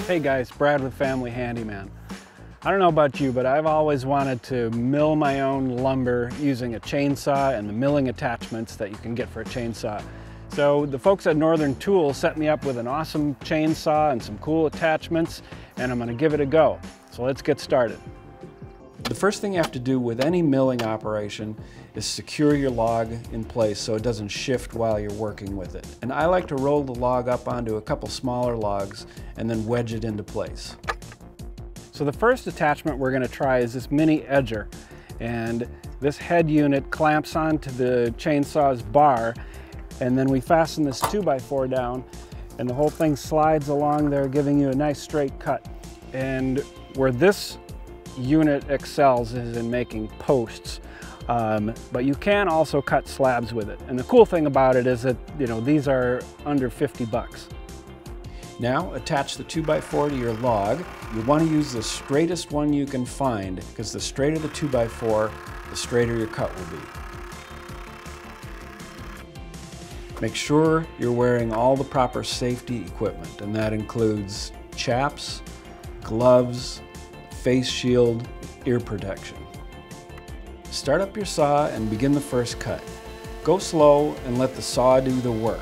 Hey guys, Brad with Family Handyman. I don't know about you, but I've always wanted to mill my own lumber using a chainsaw and the milling attachments that you can get for a chainsaw. So the folks at Northern Tool set me up with an awesome chainsaw and some cool attachments, and I'm going to give it a go. So let's get started. The first thing you have to do with any milling operation is secure your log in place so it doesn't shift while you're working with it. And I like to roll the log up onto a couple smaller logs and then wedge it into place. So the first attachment we're going to try is this mini edger, and this head unit clamps onto the chainsaw's bar, and then we fasten this 2x4 down and the whole thing slides along there, giving you a nice straight cut. And where this unit excels is in making posts, but you can also cut slabs with it. And the cool thing about it is that, these are under 50 bucks. Now attach the 2x4 to your log. You want to use the straightest one you can find, because the straighter the 2x4, the straighter your cut will be. Make sure you're wearing all the proper safety equipment, and that includes chaps, gloves, face shield, ear protection. Start up your saw and begin the first cut. Go slow and let the saw do the work.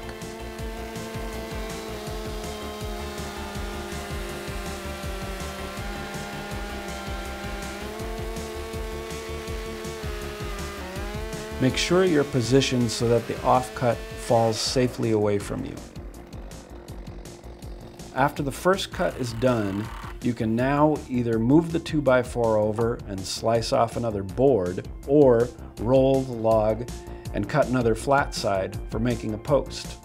Make sure you're positioned so that the offcut falls safely away from you. After the first cut is done, you can now either move the 2x4 over and slice off another board, or roll the log and cut another flat side for making a post.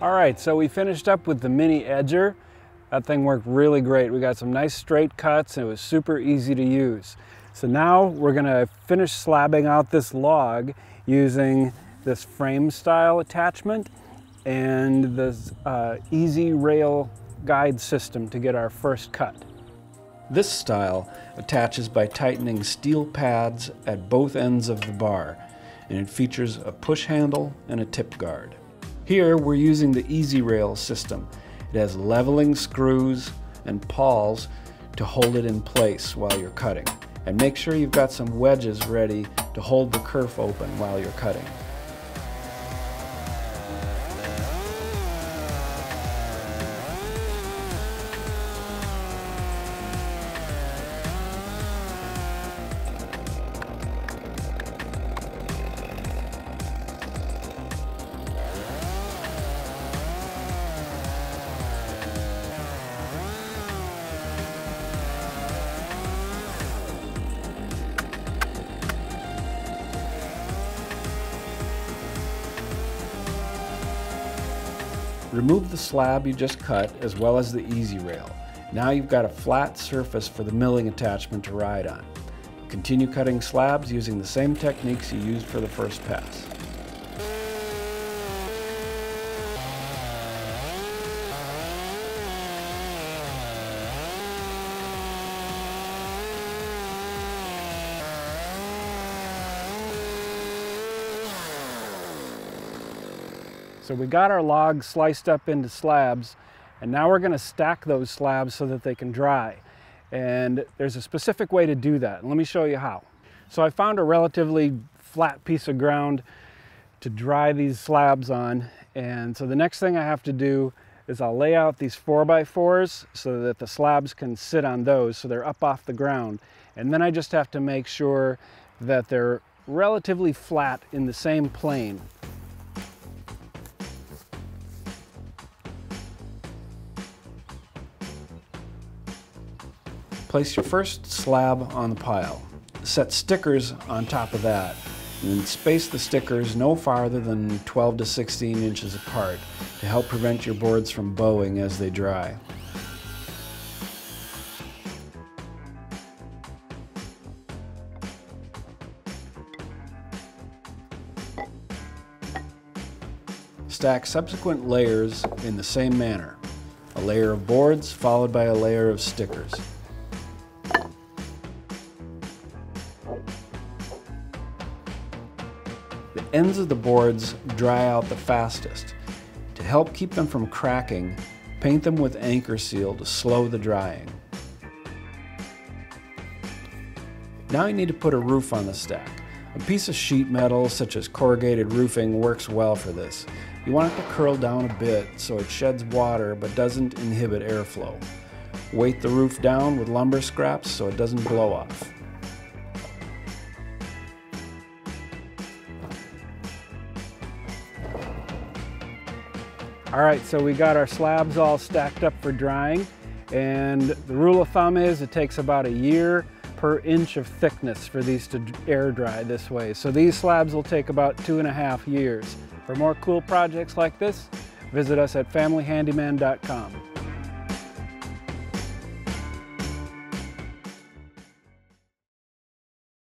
All right, so we finished up with the mini edger. That thing worked really great. We got some nice straight cuts and it was super easy to use. So now we're gonna finish slabbing out this log using this frame style attachment and this easy rail guide system to get our first cut. This style attaches by tightening steel pads at both ends of the bar, and it features a push handle and a tip guard. Here we're using the Easy Rail system. It has leveling screws and pawls to hold it in place while you're cutting. And make sure you've got some wedges ready to hold the kerf open while you're cutting. Remove the slab you just cut as well as the Easy Rail. Now you've got a flat surface for the milling attachment to ride on. Continue cutting slabs using the same techniques you used for the first pass. So we got our logs sliced up into slabs, and now we're going to stack those slabs so that they can dry. And there's a specific way to do that, and let me show you how. So I found a relatively flat piece of ground to dry these slabs on, and so the next thing I have to do is I'll lay out these 4x4s so that the slabs can sit on those so they're up off the ground. And then I just have to make sure that they're relatively flat in the same plane. Place your first slab on the pile. Set stickers on top of that, and then space the stickers no farther than 12 to 16 inches apart to help prevent your boards from bowing as they dry. Stack subsequent layers in the same manner. A layer of boards followed by a layer of stickers. The ends of the boards dry out the fastest. To help keep them from cracking, paint them with anchor seal to slow the drying. Now you need to put a roof on the stack. A piece of sheet metal, such as corrugated roofing, works well for this. You want it to curl down a bit so it sheds water but doesn't inhibit airflow. Weight the roof down with lumber scraps so it doesn't blow off. All right, so we got our slabs all stacked up for drying, and the rule of thumb is it takes about a year per inch of thickness for these to air dry this way. So these slabs will take about 2.5 years. For more cool projects like this, visit us at familyhandyman.com.